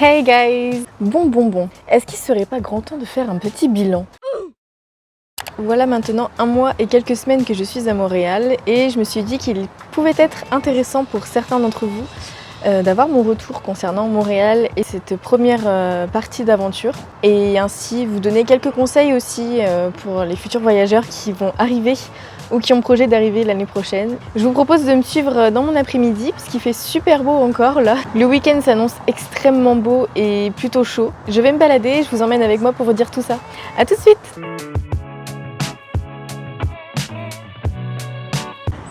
Hey guys! Bon, est-ce qu'il serait pas grand temps de faire un petit bilan? Voilà maintenant un mois et quelques semaines que je suis à Montréal et je me suis dit qu'il pouvait être intéressant pour certains d'entre vous d'avoir mon retour concernant Montréal et cette première partie d'aventure et ainsi vous donner quelques conseils aussi pour les futurs voyageurs qui vont arriver ou qui ont projet d'arriver l'année prochaine. Je vous propose de me suivre dans mon après-midi parce qu'il fait super beau encore là. Le week-end s'annonce extrêmement beau et plutôt chaud. Je vais me balader, je vous emmène avec moi pour vous dire tout ça. A tout de suite!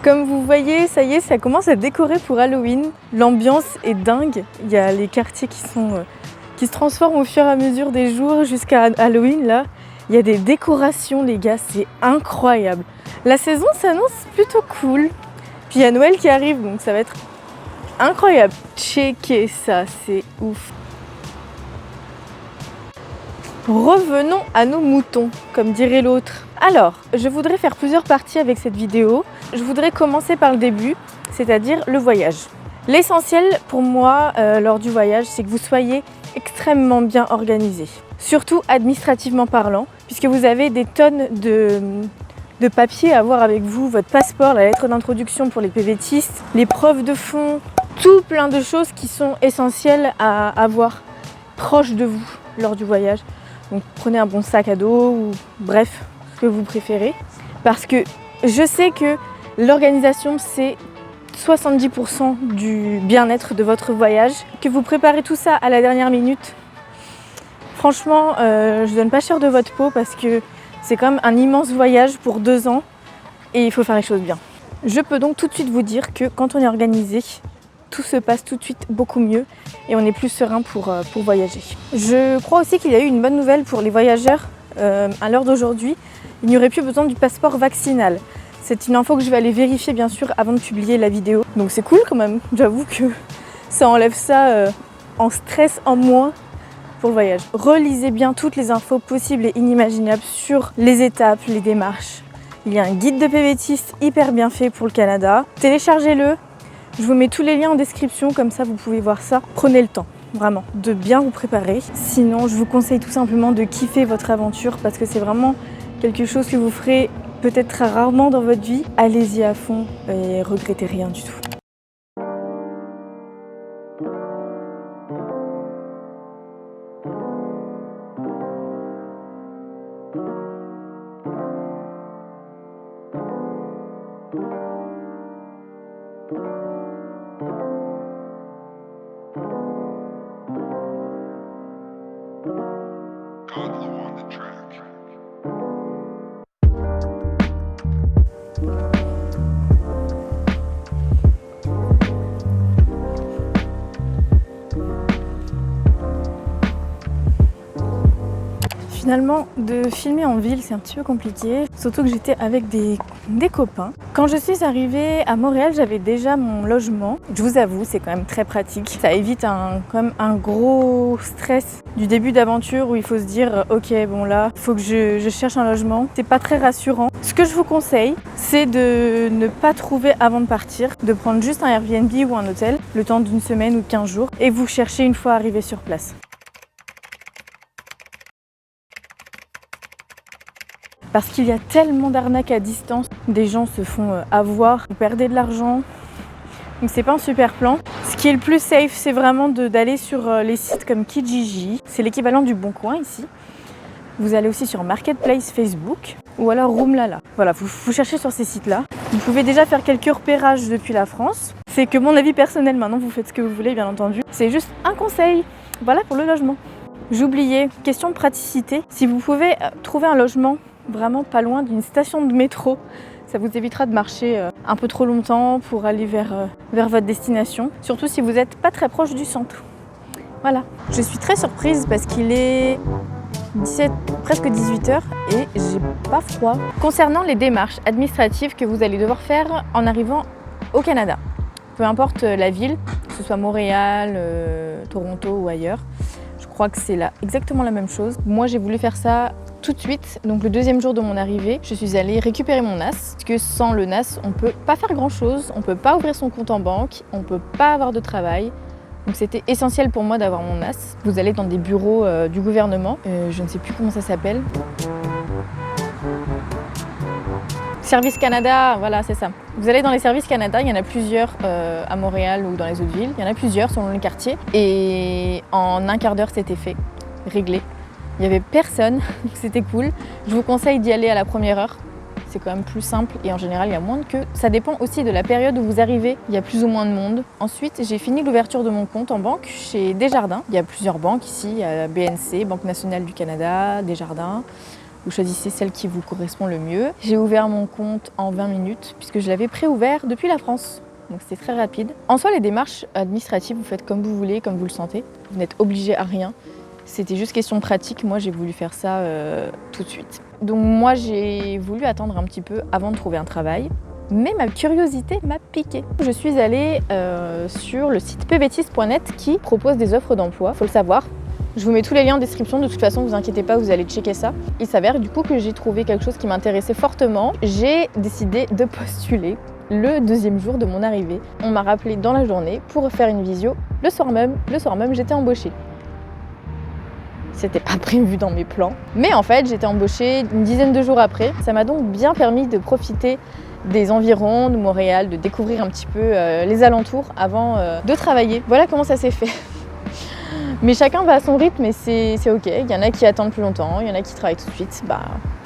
Comme vous voyez, ça y est, ça commence à décorer pour Halloween. L'ambiance est dingue. Il y a les quartiers qui se transforment au fur et à mesure des jours jusqu'à Halloween là. Il y a des décorations les gars, c'est incroyable. La saison s'annonce plutôt cool. Puis il y a Noël qui arrive donc ça va être incroyable. Checkez ça, c'est ouf. Revenons à nos moutons, comme dirait l'autre. Alors, je voudrais faire plusieurs parties avec cette vidéo. Je voudrais commencer par le début, c'est-à-dire le voyage. L'essentiel pour moi lors du voyage, c'est que vous soyez extrêmement bien organisé. Surtout administrativement parlant, puisque vous avez des tonnes de papiers à avoir avec vous, votre passeport, la lettre d'introduction pour les PVTistes, les preuves de fonds, tout plein de choses qui sont essentielles à avoir proche de vous lors du voyage. Donc prenez un bon sac à dos ou bref, ce que vous préférez. Parce que je sais que l'organisation c'est 70% du bien-être de votre voyage. Que vous préparez tout ça à la dernière minute, franchement, je donne pas cher de votre peau parce que c'est quand même un immense voyage pour 2 ans et il faut faire les choses bien. Je peux donc tout de suite vous dire que quand on est organisé, tout se passe tout de suite beaucoup mieux et on est plus serein pour voyager. Je crois aussi qu'il y a eu une bonne nouvelle pour les voyageurs. À l'heure d'aujourd'hui, il n'y aurait plus besoin du passeport vaccinal. C'est une info que je vais aller vérifier bien sûr avant de publier la vidéo. Donc c'est cool quand même, j'avoue que ça enlève ça en stress en moins pour le voyage. Relisez bien toutes les infos possibles et inimaginables sur les étapes, les démarches. Il y a un guide de PVTiste hyper bien fait pour le Canada. Téléchargez-le. Je vous mets tous les liens en description, comme ça vous pouvez voir ça. Prenez le temps, vraiment, de bien vous préparer. Sinon, je vous conseille tout simplement de kiffer votre aventure parce que c'est vraiment quelque chose que vous ferez peut-être très rarement dans votre vie. Allez-y à fond et regrettez rien du tout. Finalement, de filmer en ville, c'est un petit peu compliqué, surtout que j'étais avec des copains. Quand je suis arrivée à Montréal, j'avais déjà mon logement. Je vous avoue, c'est quand même très pratique. Ça évite quand même un gros stress du début d'aventure où il faut se dire « Ok, bon là, il faut que je cherche un logement ». C'est pas très rassurant. Ce que je vous conseille, c'est de ne pas trouver avant de partir, de prendre juste un Airbnb ou un hôtel, le temps d'une semaine ou 15 jours, et vous chercher une fois arrivé sur place. Parce qu'il y a tellement d'arnaques à distance, des gens se font avoir, vous perdez de l'argent, donc c'est pas un super plan. Ce qui est le plus safe, c'est vraiment d'aller sur les sites comme Kijiji, c'est l'équivalent du Bon Coin ici. Vous allez aussi sur Marketplace Facebook ou alors Roomlala. Voilà, vous cherchez sur ces sites-là. Vous pouvez déjà faire quelques repérages depuis la France. C'est que mon avis personnel, maintenant vous faites ce que vous voulez bien entendu. C'est juste un conseil, voilà pour le logement. J'oubliais, question de praticité, si vous pouvez trouver un logement vraiment pas loin d'une station de métro. Ça vous évitera de marcher un peu trop longtemps pour aller vers votre destination. Surtout si vous n'êtes pas très proche du centre. Voilà. Je suis très surprise parce qu'il est presque 18h et j'ai pas froid. Concernant les démarches administratives que vous allez devoir faire en arrivant au Canada, peu importe la ville, que ce soit Montréal, Toronto ou ailleurs, je crois que c'est là exactement la même chose. Moi j'ai voulu faire ça tout de suite, donc le deuxième jour de mon arrivée, je suis allée récupérer mon NAS, parce que sans le NAS, on peut pas faire grand chose, on peut pas ouvrir son compte en banque, on peut pas avoir de travail, Donc c'était essentiel pour moi d'avoir mon NAS. Vous allez dans des bureaux du gouvernement, je ne sais plus comment ça s'appelle. Service Canada, voilà, c'est ça. Vous allez dans les services Canada, il y en a plusieurs à Montréal ou dans les autres villes. Il y en a plusieurs selon le quartier. Et en un quart d'heure, c'était fait, réglé. Il n'y avait personne, donc c'était cool. Je vous conseille d'y aller à la première heure. C'est quand même plus simple et en général, il y a moins de queue. Ça dépend aussi de la période où vous arrivez. Il y a plus ou moins de monde. Ensuite, j'ai fini l'ouverture de mon compte en banque chez Desjardins. Il y a plusieurs banques ici. Il y a BNC, Banque nationale du Canada, Desjardins. Vous choisissez celle qui vous correspond le mieux. J'ai ouvert mon compte en 20 minutes puisque je l'avais pré-ouvert depuis la France. Donc c'était très rapide. En soi, les démarches administratives, vous faites comme vous voulez, comme vous le sentez. Vous n'êtes obligé à rien. C'était juste question pratique. Moi, j'ai voulu faire ça tout de suite. Donc moi, j'ai voulu attendre un petit peu avant de trouver un travail. Mais ma curiosité m'a piqué. Je suis allée sur le site pvtis.net qui propose des offres d'emploi. Faut le savoir. Je vous mets tous les liens en description, de toute façon, ne vous inquiétez pas, vous allez checker ça. Il s'avère du coup que j'ai trouvé quelque chose qui m'intéressait fortement. J'ai décidé de postuler le deuxième jour de mon arrivée. On m'a rappelé dans la journée pour faire une visio. Le soir même, j'étais embauchée. C'était pas prévu dans mes plans. Mais en fait, j'étais embauchée une dizaine de jours après. Ça m'a donc bien permis de profiter des environs de Montréal, de découvrir un petit peu les alentours avant de travailler. Voilà comment ça s'est fait. Mais chacun va à son rythme et c'est ok. Il y en a qui attendent plus longtemps, il y en a qui travaillent tout de suite. Bah,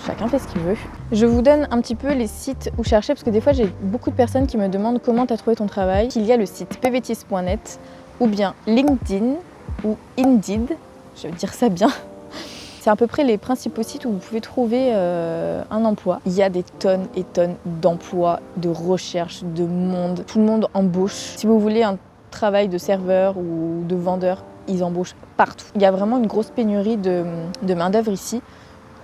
chacun fait ce qu'il veut. Je vous donne un petit peu les sites où chercher parce que des fois j'ai beaucoup de personnes qui me demandent comment tu as trouvé ton travail. Il y a le site pvtis.net ou bien LinkedIn ou Indeed. Je vais dire ça bien. C'est à peu près les principaux sites où vous pouvez trouver un emploi. Il y a des tonnes et tonnes d'emplois, de recherches, de monde. Tout le monde embauche. Si vous voulez un travail de serveur ou de vendeur, ils embauchent partout. Il y a vraiment une grosse pénurie de main-d'œuvre ici,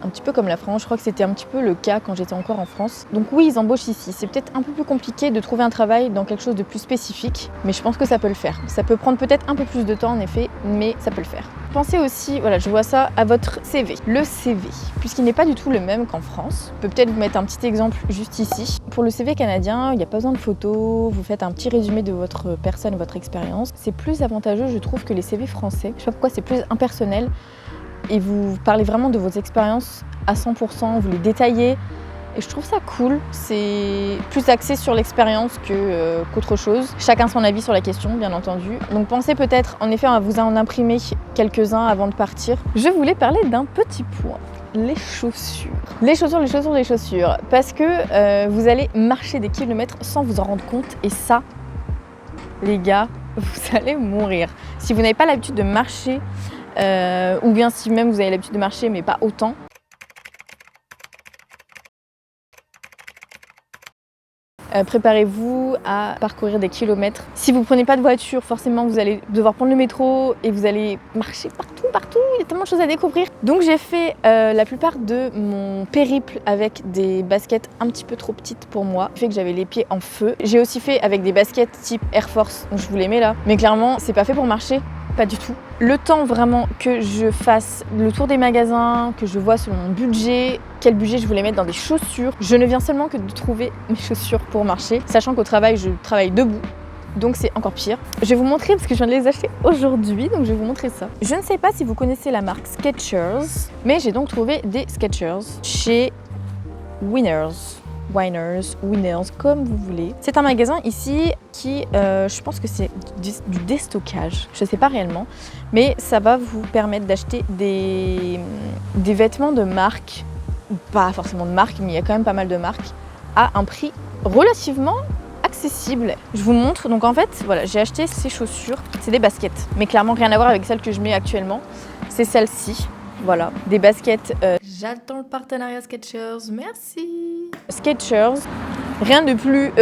un petit peu comme la France. Je crois que c'était un petit peu le cas quand j'étais encore en France. Donc oui, ils embauchent ici. C'est peut-être un peu plus compliqué de trouver un travail dans quelque chose de plus spécifique, mais je pense que ça peut le faire. Ça peut prendre peut-être un peu plus de temps en effet, mais ça peut le faire. Pensez aussi, voilà, je vois ça, à votre CV. Le CV, puisqu'il n'est pas du tout le même qu'en France. Je peux peut-être vous mettre un petit exemple juste ici. Pour le CV canadien, il n'y a pas besoin de photos, vous faites un petit résumé de votre personne, votre expérience. C'est plus avantageux, je trouve, que les CV français. Je sais pas pourquoi, c'est plus impersonnel. Et vous parlez vraiment de vos expériences à 100%, vous les détaillez. Et je trouve ça cool. C'est plus axé sur l'expérience qu'autre chose. Chacun son avis sur la question, bien entendu. Donc pensez peut-être en effet à vous en imprimer quelques-uns avant de partir. Je voulais parler d'un petit point. Les chaussures. Les chaussures. Parce que vous allez marcher des kilomètres sans vous en rendre compte. Et ça, les gars, vous allez mourir. Si vous n'avez pas l'habitude de marcher, ou bien si même vous avez l'habitude de marcher mais pas autant, préparez-vous à parcourir des kilomètres. Si vous ne prenez pas de voiture, forcément vous allez devoir prendre le métro et vous allez marcher partout, il y a tellement de choses à découvrir. Donc j'ai fait la plupart de mon périple avec des baskets un petit peu trop petites pour moi, qui fait que j'avais les pieds en feu. J'ai aussi fait avec des baskets type Air Force, donc je vous les mets là. Mais clairement, c'est pas fait pour marcher. Pas du tout. Le temps vraiment que je fasse le tour des magasins, que je vois selon mon budget, quel budget je voulais mettre dans des chaussures. Je ne viens seulement que de trouver mes chaussures pour marcher, sachant qu'au travail, je travaille debout. Donc c'est encore pire. Je vais vous montrer parce que je viens de les acheter aujourd'hui, donc je vais vous montrer ça. Je ne sais pas si vous connaissez la marque Skechers, mais j'ai donc trouvé des Skechers chez Winners, comme vous voulez. C'est un magasin ici qui, je pense que c'est du déstockage, je ne sais pas réellement, mais ça va vous permettre d'acheter des vêtements de marque, pas forcément de marque, mais il y a quand même pas mal de marques, à un prix relativement accessible. Je vous montre, donc en fait, voilà, j'ai acheté ces chaussures, c'est des baskets, mais clairement rien à voir avec celles que je mets actuellement, c'est celle-ci. Voilà, des baskets. J'attends le partenariat Skechers, merci. Skechers, rien de plus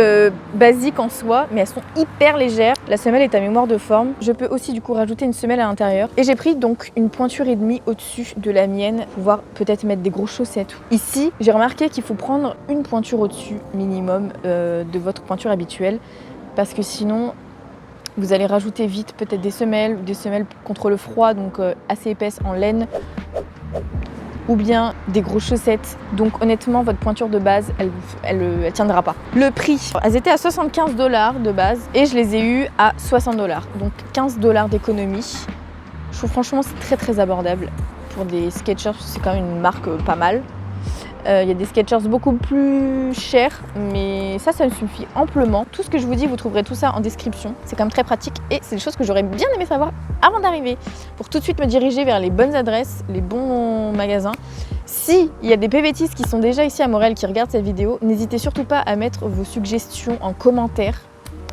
basique en soi, mais elles sont hyper légères. La semelle est à mémoire de forme. Je peux aussi du coup rajouter une semelle à l'intérieur. Et j'ai pris donc une pointure et demie au-dessus de la mienne, pour pouvoir peut-être mettre des grosses chaussettes. Ici, j'ai remarqué qu'il faut prendre une pointure au-dessus minimum de votre pointure habituelle, parce que sinon, vous allez rajouter vite peut-être des semelles contre le froid, donc assez épaisses en laine. ou bien des grosses chaussettes. Donc honnêtement, votre pointure de base, elle tiendra pas. Le prix, elles étaient à 75 $ de base et je les ai eues à 60 $. Donc 15 $ d'économie. Je trouve franchement c'est très très abordable pour des Skechers, c'est quand même une marque pas mal. Il y a des Skechers beaucoup plus chers, mais ça me suffit amplement. Tout ce que je vous dis, vous trouverez tout ça en description. C'est quand même très pratique et c'est des choses que j'aurais bien aimé savoir avant d'arriver pour tout de suite me diriger vers les bonnes adresses, les bons magasins. Si il y a des PVTistes qui sont déjà ici à Montréal qui regardent cette vidéo, n'hésitez surtout pas à mettre vos suggestions en commentaire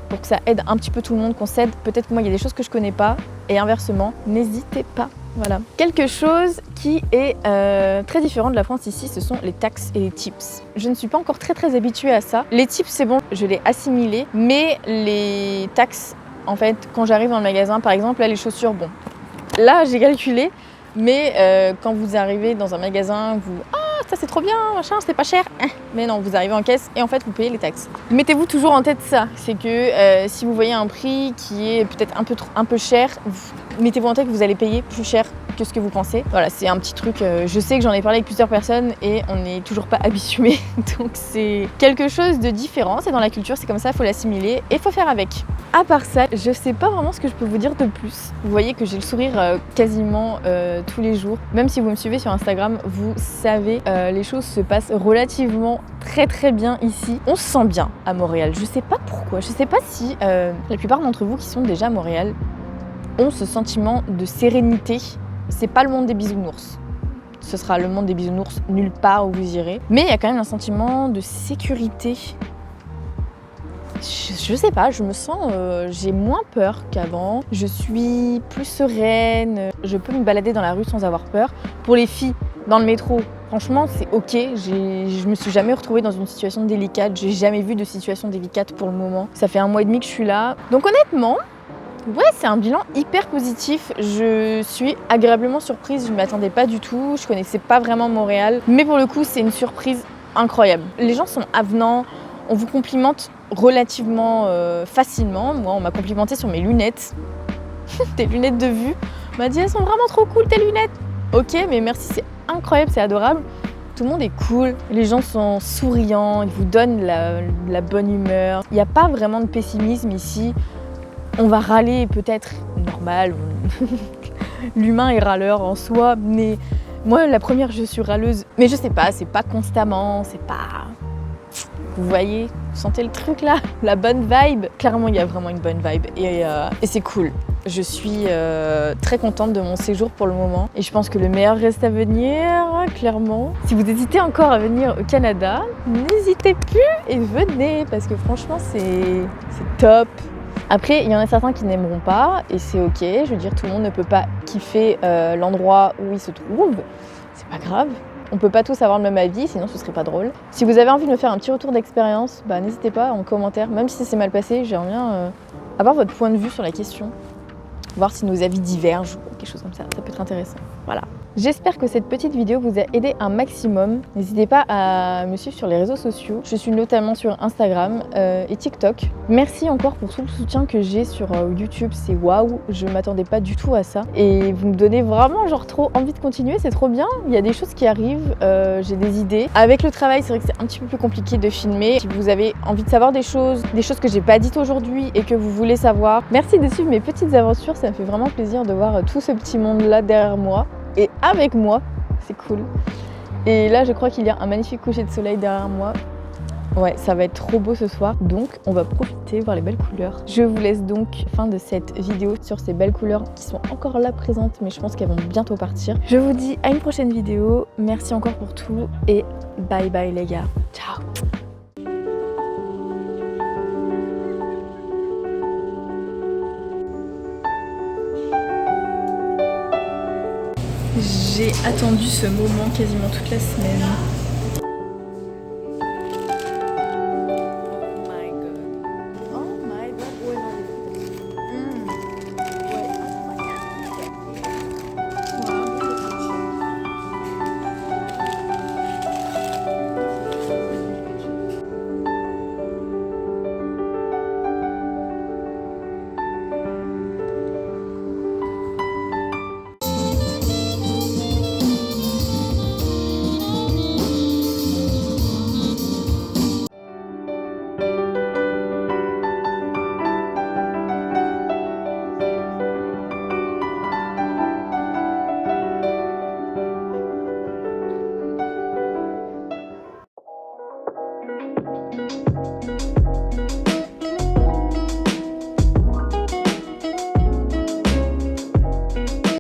pour que ça aide un petit peu tout le monde, qu'on s'aide. Peut-être que moi, il y a des choses que je connais pas et inversement, n'hésitez pas. Voilà. Quelque chose qui est très différent de la France ici, ce sont les taxes et les tips. Je ne suis pas encore très habituée à ça. Les tips, c'est bon, je l'ai assimilé, mais les taxes, en fait, quand j'arrive dans le magasin, par exemple, là, les chaussures, bon, là, j'ai calculé, mais quand vous arrivez dans un magasin, vous... ça c'est trop bien, machin, c'est pas cher. Mais non, vous arrivez en caisse et en fait vous payez les taxes. Mettez-vous toujours en tête ça, c'est que si vous voyez un prix qui est peut-être un peu cher, mettez-vous en tête que vous allez payer plus cher que ce que vous pensez. Voilà, c'est un petit truc, je sais que j'en ai parlé avec plusieurs personnes et on n'est toujours pas habitué. Donc c'est quelque chose de différent, c'est dans la culture, c'est comme ça, il faut l'assimiler et il faut faire avec. À part ça, je sais pas vraiment ce que je peux vous dire de plus. Vous voyez que j'ai le sourire quasiment tous les jours. Même si vous me suivez sur Instagram, vous savez, les choses se passent relativement très bien ici. On se sent bien à Montréal. Je sais pas pourquoi. Je sais pas si la plupart d'entre vous qui sont déjà à Montréal ont ce sentiment de sérénité. C'est pas le monde des bisounours. Ce sera le monde des bisounours nulle part où vous irez. Mais il y a quand même un sentiment de sécurité. Je sais pas, je me sens, j'ai moins peur qu'avant, je suis plus sereine, je peux me balader dans la rue sans avoir peur. Pour les filles, dans le métro, franchement c'est ok, je me suis jamais retrouvée dans une situation délicate, j'ai jamais vu de situation délicate pour le moment. Ça fait 1 mois et demi que je suis là, donc honnêtement, ouais, c'est un bilan hyper positif. Je suis agréablement surprise, je ne m'attendais pas du tout, je connaissais pas vraiment Montréal, mais pour le coup c'est une surprise incroyable. Les gens sont avenants, on vous complimente relativement facilement. Moi, on m'a complimenté sur mes lunettes. Tes lunettes de vue. On m'a dit, elles sont vraiment trop cool tes lunettes. Ok, mais merci, c'est incroyable, c'est adorable. Tout le monde est cool, les gens sont souriants, ils vous donnent la bonne humeur. Il n'y a pas vraiment de pessimisme ici. On va râler peut-être, normal. L'humain est râleur en soi, mais moi, la première, je suis râleuse. Mais je sais pas, c'est pas constamment, c'est pas... Vous voyez, vous sentez le truc là, la bonne vibe. Clairement, il y a vraiment une bonne vibe et c'est cool. Je suis très contente de mon séjour pour le moment et je pense que le meilleur reste à venir, clairement. Si vous hésitez encore à venir au Canada, n'hésitez plus et venez parce que franchement, c'est top. Après, il y en a certains qui n'aimeront pas et c'est ok. Je veux dire, tout le monde ne peut pas kiffer l'endroit où il se trouve. C'est pas grave. On peut pas tous avoir le même avis, sinon ce serait pas drôle. Si vous avez envie de me faire un petit retour d'expérience, bah, n'hésitez pas en commentaire, même si c'est mal passé, j'aimerais bien avoir votre point de vue sur la question. Voir si nos avis divergent ou quelque chose comme ça, ça peut être intéressant. Voilà. J'espère que cette petite vidéo vous a aidé un maximum. N'hésitez pas à me suivre sur les réseaux sociaux. Je suis notamment sur Instagram et TikTok. Merci encore pour tout le soutien que j'ai sur YouTube. C'est waouh, je m'attendais pas du tout à ça. Et vous me donnez vraiment genre trop envie de continuer, c'est trop bien. Il y a des choses qui arrivent, j'ai des idées. Avec le travail, c'est vrai que c'est un petit peu plus compliqué de filmer. Si vous avez envie de savoir des choses que j'ai pas dites aujourd'hui et que vous voulez savoir, merci de suivre mes petites aventures. Ça me fait vraiment plaisir de voir tout ce petit monde-là derrière moi. Et avec moi, c'est cool. Et là, je crois qu'il y a un magnifique coucher de soleil derrière moi. Ouais, ça va être trop beau ce soir, donc on va profiter, voir les belles couleurs. Je vous laisse donc fin de cette vidéo sur ces belles couleurs qui sont encore là présentes, mais je pense qu'elles vont bientôt partir. Je vous dis à une prochaine vidéo, merci encore pour tout et bye bye les gars, ciao. J'ai attendu ce moment quasiment toute la semaine.